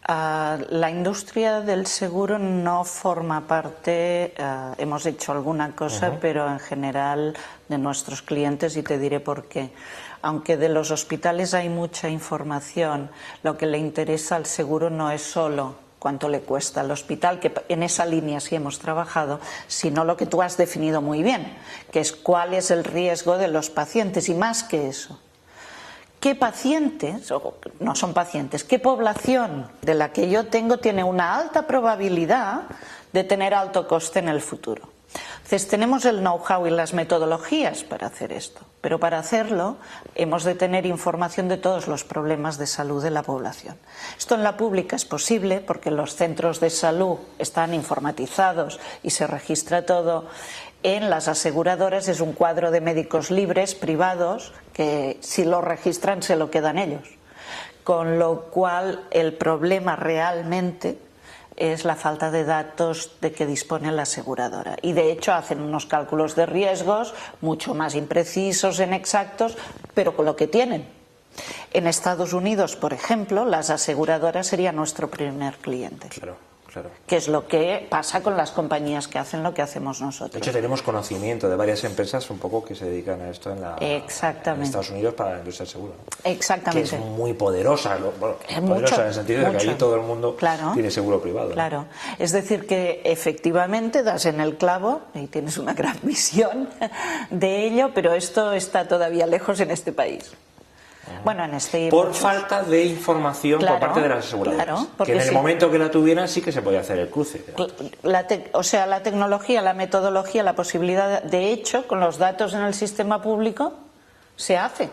La industria del seguro no forma parte, hemos hecho alguna cosa, pero en general de nuestros clientes, y te diré por qué. Aunque de los hospitales hay mucha información, lo que le interesa al seguro no es solo cuánto le cuesta al hospital, que en esa línea sí hemos trabajado, sino lo que tú has definido muy bien, que es cuál es el riesgo de los pacientes, y más que eso. ¿Qué pacientes, o no son pacientes, qué población de la que yo tengo tiene una alta probabilidad de tener alto coste en el futuro? Entonces tenemos el know-how y las metodologías para hacer esto, pero para hacerlo hemos de tener información de todos los problemas de salud de la población. Esto en la pública es posible porque los centros de salud están informatizados y se registra todo. En las aseguradoras es un cuadro de médicos libres, privados, que si lo registran se lo quedan ellos. Con lo cual el problema realmente es la falta de datos de que dispone la aseguradora. Y de hecho hacen unos cálculos de riesgos mucho más imprecisos, inexactos, pero con lo que tienen. En Estados Unidos, por ejemplo, las aseguradoras serían nuestro primer cliente. Claro. Claro. Que es lo que pasa con las compañías que hacen lo que hacemos nosotros. De hecho, tenemos conocimiento de varias empresas un poco que se dedican a esto en Estados Unidos para la industria del seguro. Exactamente. Que es muy poderosa, bueno, Es poderosa mucho, en el sentido de que allí todo el mundo tiene seguro privado. Claro, es decir que efectivamente das en el clavo y tienes una gran visión de ello, pero esto está todavía lejos en este país. Bueno, por falta de información por parte de las aseguradoras. Que en el momento que la tuvieran sí que se podía hacer el cruce. La tecnología, la metodología, la posibilidad, de hecho, con los datos en el sistema público se hace.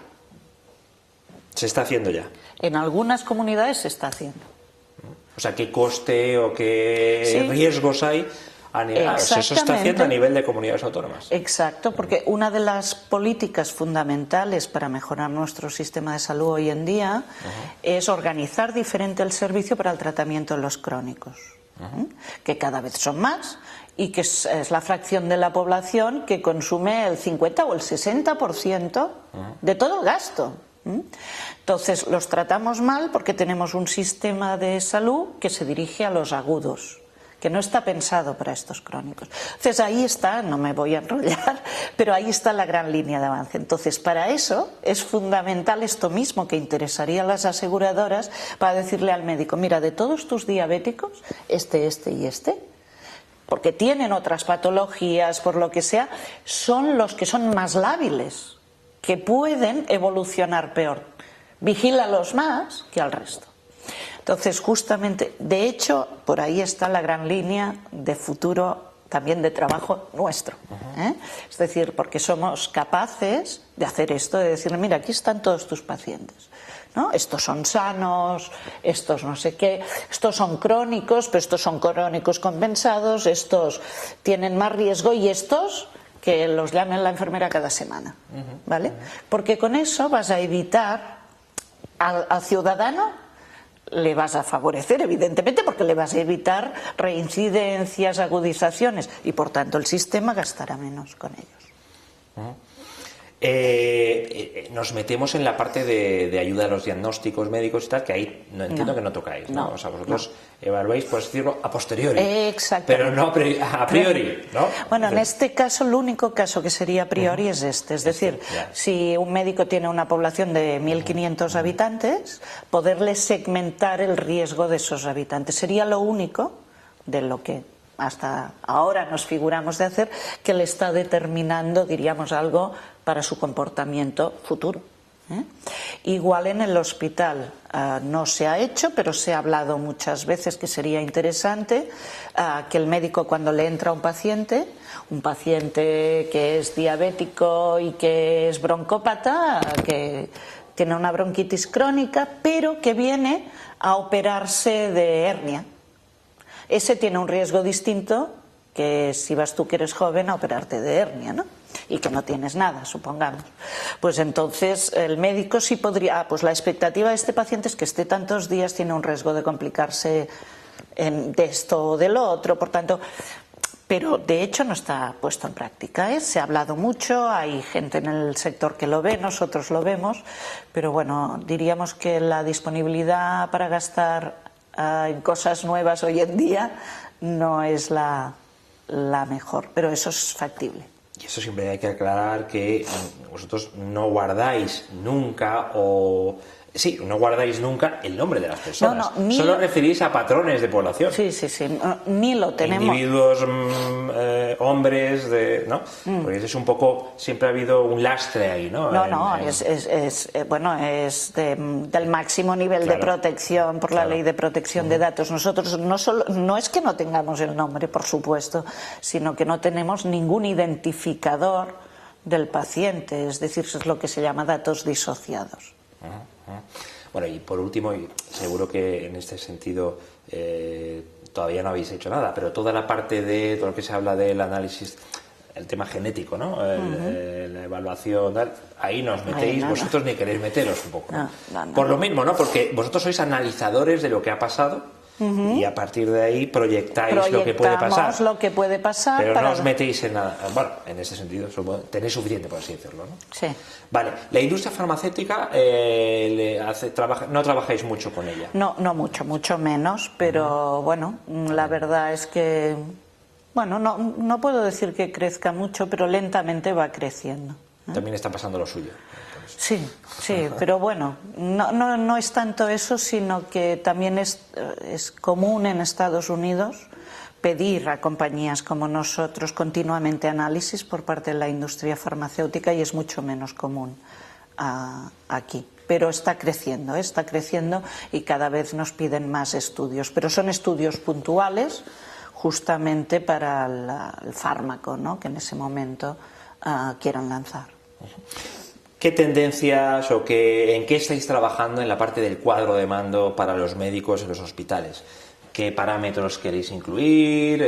Se está haciendo ya. En algunas comunidades se está haciendo. O sea, ¿qué coste o qué riesgos hay? Eso se está haciendo a nivel de comunidades autónomas. Exacto, porque una de las políticas fundamentales para mejorar nuestro sistema de salud hoy en día es organizar diferente el servicio para el tratamiento de los crónicos, que cada vez son más y que es la fracción de la población que consume el 50 o el 60% de todo el gasto. Entonces los tratamos mal porque tenemos un sistema de salud que se dirige a los agudos, que no está pensado para estos crónicos. Entonces ahí está, no me voy a enrollar, pero ahí está la gran línea de avance. Entonces para eso es fundamental esto mismo que interesaría a las aseguradoras para decirle al médico, mira, de todos tus diabéticos, este y este, porque tienen otras patologías, por lo que sea, son los que son más lábiles, que pueden evolucionar peor. Vigílalos más que al resto. Entonces, justamente, de hecho, por ahí está la gran línea de futuro también de trabajo nuestro. Es decir, porque somos capaces de hacer esto, de decirle, mira, aquí están todos tus pacientes, ¿no? Estos son sanos, estos no sé qué, estos son crónicos, pero estos son crónicos compensados, estos tienen más riesgo y estos que los llamen la enfermera cada semana, ¿vale? Porque con eso vas a evitar al ciudadano, le vas a favorecer, evidentemente, porque le vas a evitar reincidencias, agudizaciones, y por tanto el sistema gastará menos con ellos. Nos metemos en la parte de ayuda a los diagnósticos médicos y tal, que ahí entiendo que no tocáis, ¿no? O sea, vosotros evaluáis, por decirlo, a posteriori, pero no a priori, ¿no? Bueno, en este caso, el único caso que sería a priori es este, es decir, si un médico tiene una población de 1.500 habitantes, poderle segmentar el riesgo de esos habitantes. Sería lo único de lo que hasta ahora nos figuramos de hacer, que le está determinando, diríamos, algo para su comportamiento futuro. Igual en el hospital no se ha hecho, pero se ha hablado muchas veces que sería interesante que el médico, cuando le entra a un paciente que es diabético y que es broncópata, que tiene una bronquitis crónica, pero que viene a operarse de hernia. Ese tiene un riesgo distinto que si vas tú que eres joven a operarte de hernia, ¿no? Y que no tienes nada, supongamos. Pues entonces el médico sí podría, pues la expectativa de este paciente es que esté tantos días, tiene un riesgo de complicarse de esto o de lo otro, por tanto, pero de hecho no está puesto en práctica, ¿eh? Se ha hablado mucho, hay gente en el sector que lo ve, nosotros lo vemos, pero bueno, diríamos que la disponibilidad para gastar en cosas nuevas hoy en día no es la mejor, pero eso es factible. Y eso siempre hay que aclarar que vosotros no guardáis nunca no guardáis nunca el nombre de las personas. Solo referís a patrones de población. Sí, ni lo tenemos. Individuos, hombres, ¿no? Porque es un poco, siempre ha habido un lastre ahí, ¿no? Es del máximo nivel de protección por la ley de protección de datos. Nosotros no es que no tengamos el nombre, por supuesto, sino que no tenemos ningún identificador del paciente, es decir, es lo que se llama datos disociados. Bueno, y por último, y seguro que en este sentido todavía no habéis hecho nada, pero toda la parte de todo lo que se habla del análisis, el tema genético, ¿no? La evaluación, tal, ahí nos metéis, vosotros ni queréis meteros un poco. Por lo mismo, ¿no? Porque vosotros sois analizadores de lo que ha pasado y a partir de ahí proyectáis lo que puede pasar. Proyectamos lo que puede pasar. Pero no os metéis en nada. Bueno, en ese sentido tenéis suficiente, por así decirlo, ¿no? Sí. Vale, la industria farmacéutica no trabajáis mucho con ella. No mucho menos, pero bueno, la verdad es que, bueno, no puedo decir que crezca mucho, pero lentamente va creciendo. También está pasando lo suyo. Sí, pero bueno, no es tanto eso, sino que también es común en Estados Unidos pedir a compañías como nosotros continuamente análisis por parte de la industria farmacéutica y es mucho menos común aquí. Pero está creciendo y cada vez nos piden más estudios, pero son estudios puntuales justamente para el fármaco, ¿no?, que en ese momento quieran lanzar. ¿Qué tendencias o en qué estáis trabajando en la parte del cuadro de mando para los médicos en los hospitales? ¿Qué parámetros queréis incluir?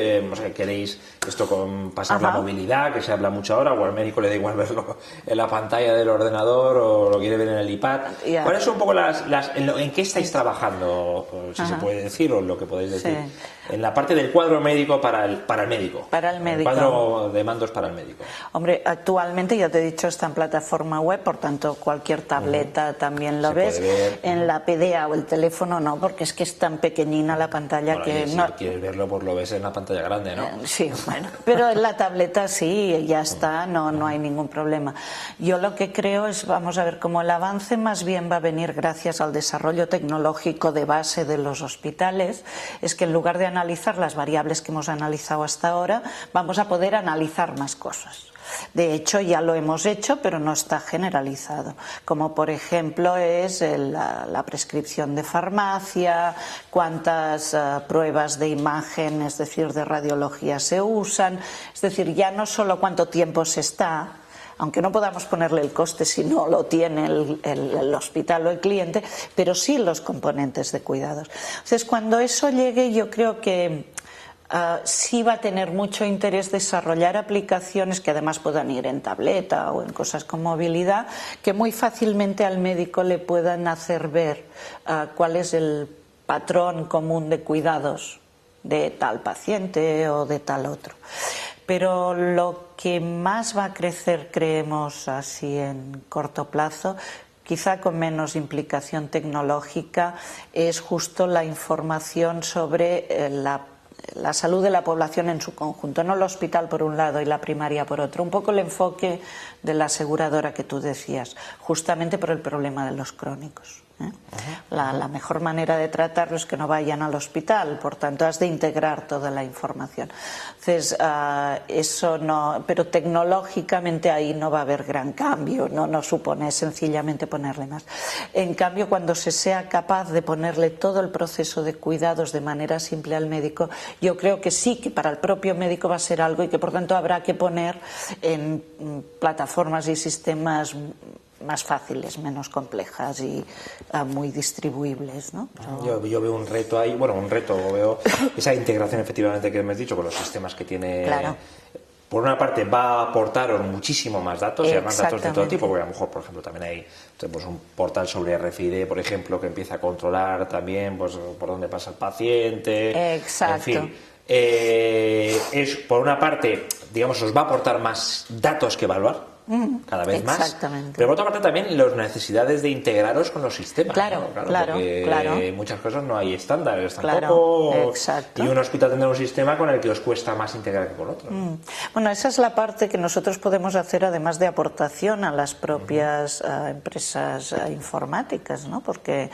¿Queréis esto con pasar la movilidad, que se habla mucho ahora, o al médico le da igual verlo en la pantalla del ordenador o lo quiere ver en el iPad? ¿Cuáles son un poco en qué estáis trabajando, si se puede decir, o lo que podéis decir? Sí. En la parte del cuadro médico para el médico. Para el médico. El cuadro de mandos para el médico. Hombre, actualmente, ya te he dicho, está en plataforma web, por tanto, cualquier tableta también lo ves. En la PDA o el teléfono no, porque es que es tan pequeñina la pantalla que si quieres verlo, pues lo ves en la pantalla grande, ¿no? Sí, bueno, pero en la tableta sí, ya está, no hay ningún problema. Yo lo que creo es, vamos a ver, como el avance más bien va a venir gracias al desarrollo tecnológico de base de los hospitales, es que en lugar de analizar las variables que hemos analizado hasta ahora, vamos a poder analizar más cosas. De hecho, ya lo hemos hecho, pero no está generalizado, como por ejemplo es la prescripción de farmacia, cuántas pruebas de imagen, es decir, de radiología se usan, es decir, ya no solo cuánto tiempo se está, aunque no podamos ponerle el coste si no lo tiene el hospital o el cliente, pero sí los componentes de cuidados. Entonces, cuando eso llegue, yo creo que sí va a tener mucho interés desarrollar aplicaciones que además puedan ir en tableta o en cosas con movilidad, que muy fácilmente al médico le puedan hacer ver cuál es el patrón común de cuidados de tal paciente o de tal otro. Pero lo que más va a crecer, creemos así en corto plazo, quizá con menos implicación tecnológica, es justo la información sobre la salud de la población en su conjunto, no el hospital por un lado y la primaria por otro. Un poco el enfoque de la aseguradora que tú decías, justamente por el problema de los crónicos. La mejor manera de tratarlo es que no vayan al hospital, por tanto has de integrar toda la información. Entonces, eso no, pero tecnológicamente ahí no va a haber gran cambio, no supone sencillamente ponerle más. En cambio, cuando se sea capaz de ponerle todo el proceso de cuidados de manera simple al médico, yo creo que sí, que para el propio médico va a ser algo y que por tanto habrá que poner en plataformas y sistemas más fáciles, menos complejas y muy distribuibles, ¿no? Yo veo un reto ahí, veo esa integración efectivamente que me has dicho con los sistemas que tiene. Claro. Por una parte va a aportaros muchísimo más datos, y además datos de todo tipo, porque a lo mejor, por ejemplo, también hay un portal sobre RFID, por ejemplo, que empieza a controlar también pues por dónde pasa el paciente. Exacto. En fin, es por una parte, digamos, os va a aportar más datos que evaluar. Cada vez más. Exactamente. Pero por otra parte también las necesidades de integraros con los sistemas. Claro, ¿no? claro. En muchas cosas no hay estándares tampoco. Claro, exacto. Y un hospital tendrá un sistema con el que os cuesta más integrar que con otro. Bueno, esa es la parte que nosotros podemos hacer además de aportación a las propias empresas informáticas, ¿no? Porque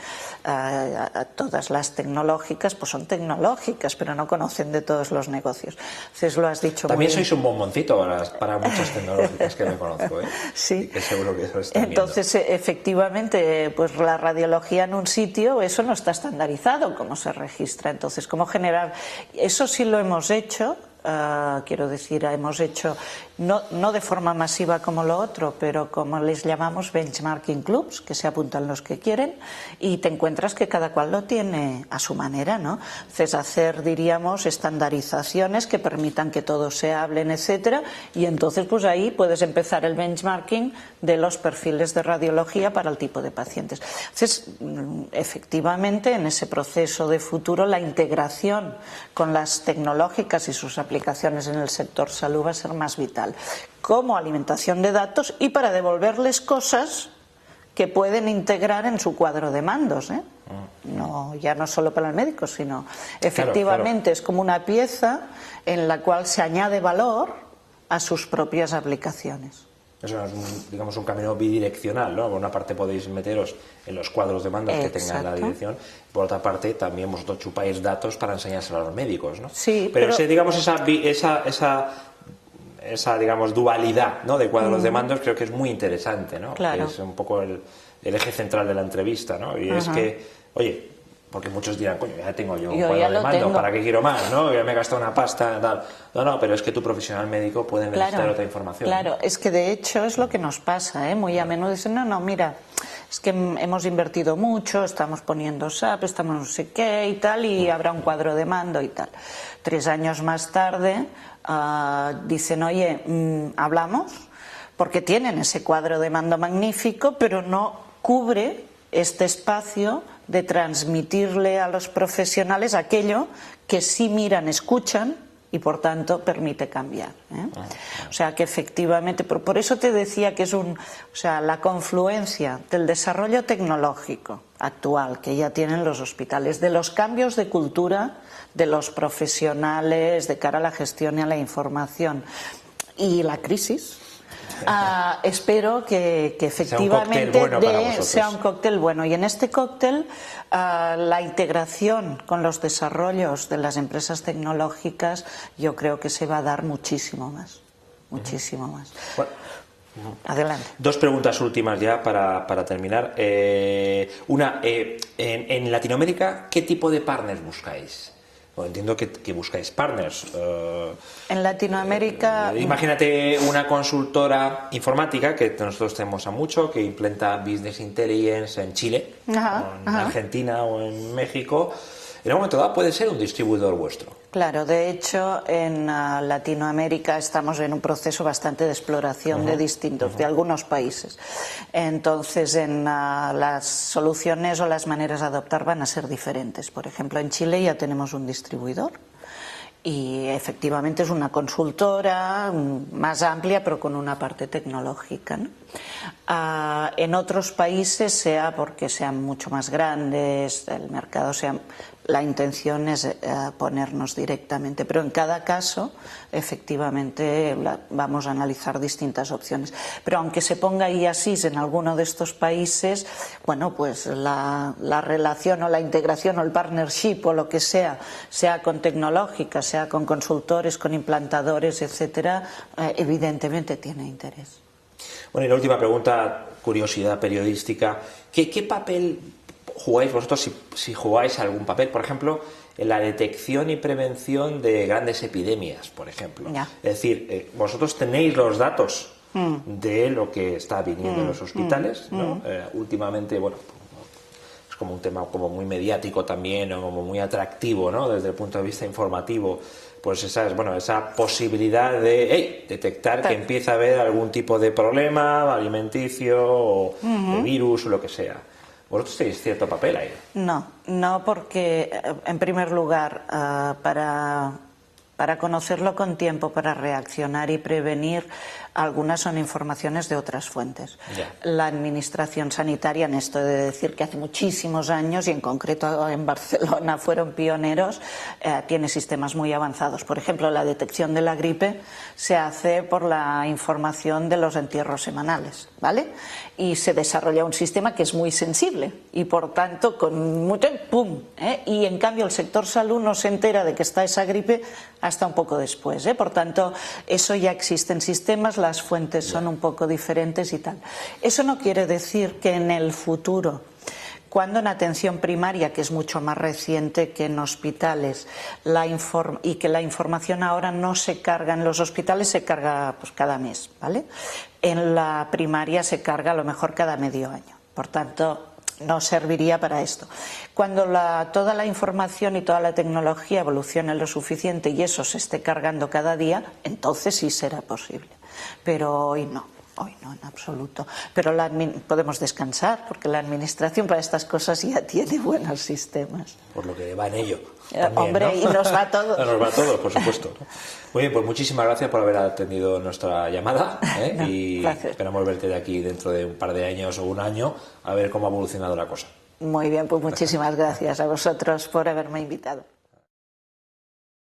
todas las tecnológicas pues son tecnológicas, pero no conocen de todos los negocios. Entonces lo has dicho también muy bien. Sois un bomboncito para muchas tecnológicas que me conozco. Sí. Que seguro que eso está entonces efectivamente pues la radiología en un sitio, eso no está estandarizado cómo se registra, entonces cómo generar, eso sí lo hemos hecho quiero decir, hemos hecho, no de forma masiva como lo otro, pero como les llamamos benchmarking clubs, que se apuntan los que quieren, y te encuentras que cada cual lo tiene a su manera, ¿no? Entonces, hacer, diríamos, estandarizaciones que permitan que todos se hablen, etcétera, y entonces pues ahí puedes empezar el benchmarking de los perfiles de radiología para el tipo de pacientes. Entonces, efectivamente, en ese proceso de futuro, la integración con las tecnológicas y sus aplicaciones en el sector salud va a ser más vital, como alimentación de datos y para devolverles cosas que pueden integrar en su cuadro de mandos, ¿eh? No, ya no solo para el médico, sino efectivamente claro. Es como una pieza en la cual se añade valor a sus propias aplicaciones. Eso es, digamos, un camino bidireccional, ¿no? Por una parte podéis meteros en los cuadros de mandos que tengan la dirección, por otra parte también vosotros chupáis datos para enseñárselo a los médicos, ¿no? Sí, pero digamos, esa digamos, dualidad, ¿no? de cuadros de mandos creo que es muy interesante, ¿no? Claro. Es un poco el eje central de la entrevista, ¿no? Y es que, oye, porque muchos dirán, coño, ya tengo yo un cuadro de mando, ¿para qué quiero más? ¿No? Ya me he gastado una pasta, tal. No, pero es que tu profesional médico puede necesitar otra información. Claro, ¿no? Es que de hecho es lo que nos pasa, ¿eh? Muy a menudo dicen, no, mira, es que hemos invertido mucho, estamos poniendo SAP, estamos no sé qué y tal, y habrá un cuadro de mando y tal. 3 años más tarde dicen, oye, hablamos, porque tienen ese cuadro de mando magnífico, pero no cubre este espacio de transmitirle a los profesionales aquello que sí miran, escuchan y por tanto permite cambiar, ¿eh? O sea que efectivamente, por eso te decía que es la confluencia del desarrollo tecnológico actual que ya tienen los hospitales, de los cambios de cultura de los profesionales de cara a la gestión y a la información y la crisis. Espero que efectivamente sea un cóctel bueno, y en este cóctel la integración con los desarrollos de las empresas tecnológicas yo creo que se va a dar muchísimo más. Bueno, adelante. 2 preguntas últimas ya para terminar. Una, en Latinoamérica, ¿qué tipo de partners buscáis? Entiendo que buscáis partners. En Latinoamérica... Imagínate una consultora informática, que nosotros tenemos a mucho, que implementa Business Intelligence en Chile, en Argentina o en México. En un momento dado puede ser un distribuidor vuestro. Claro, de hecho en Latinoamérica estamos en un proceso bastante de exploración de algunos países. Entonces las soluciones o las maneras de adoptar van a ser diferentes. Por ejemplo, en Chile ya tenemos un distribuidor y efectivamente es una consultora más amplia pero con una parte tecnológica, ¿no? En otros países, sea porque sean mucho más grandes, el mercado sea... La intención es ponernos directamente, pero en cada caso efectivamente vamos a analizar distintas opciones. Pero aunque se ponga IASIS en alguno de estos países, bueno, pues la relación o la integración o el partnership o lo que sea con tecnológicas, sea con consultores, con implantadores, etcétera, evidentemente tiene interés. Bueno, y la última pregunta, curiosidad periodística, ¿qué papel jugáis vosotros, si jugáis algún papel, por ejemplo, en la detección y prevención de grandes epidemias, por ejemplo? Ya. Es decir, vosotros tenéis los datos de lo que está viniendo en los hospitales, ¿no? Últimamente, bueno, es como un tema como muy mediático también, o como muy atractivo, ¿no? Desde el punto de vista informativo, pues esa posibilidad de detectar que empieza a haber algún tipo de problema alimenticio o de virus o lo que sea. ¿Vosotros tenéis cierto papel ahí? No, porque en primer lugar, para conocerlo con tiempo, para reaccionar y prevenir, algunas son informaciones de otras fuentes. Ya. La administración sanitaria, en esto de decir que hace muchísimos años, y en concreto en Barcelona fueron pioneros, tiene sistemas muy avanzados. Por ejemplo, la detección de la gripe se hace por la información de los entierros semanales, ¿vale? Y se desarrolla un sistema que es muy sensible y por tanto con mucho ¡pum! Y en cambio el sector salud no se entera de que está esa gripe hasta un poco después, por tanto eso ya existe en sistemas, las fuentes son un poco diferentes y tal. Eso no quiere decir que en el futuro, Cuando en atención primaria, que es mucho más reciente que en hospitales, y que la información ahora no se carga en los hospitales, se carga pues cada mes, ¿vale? En la primaria se carga a lo mejor cada medio año. Por tanto, no serviría para esto. Cuando toda la información y toda la tecnología evolucione lo suficiente y eso se esté cargando cada día, entonces sí será posible. Pero hoy no en absoluto. Pero podemos descansar porque la administración para estas cosas ya tiene buenos sistemas. Por lo que va en ello. También, hombre, ¿no? Y nos va todo. Nos va todo, por supuesto. Muy bien, pues muchísimas gracias por haber atendido nuestra llamada, ¿eh? Y gracias. Esperamos verte de aquí dentro de un par de años o un año a ver cómo ha evolucionado la cosa. Muy bien, pues muchísimas gracias a vosotros por haberme invitado.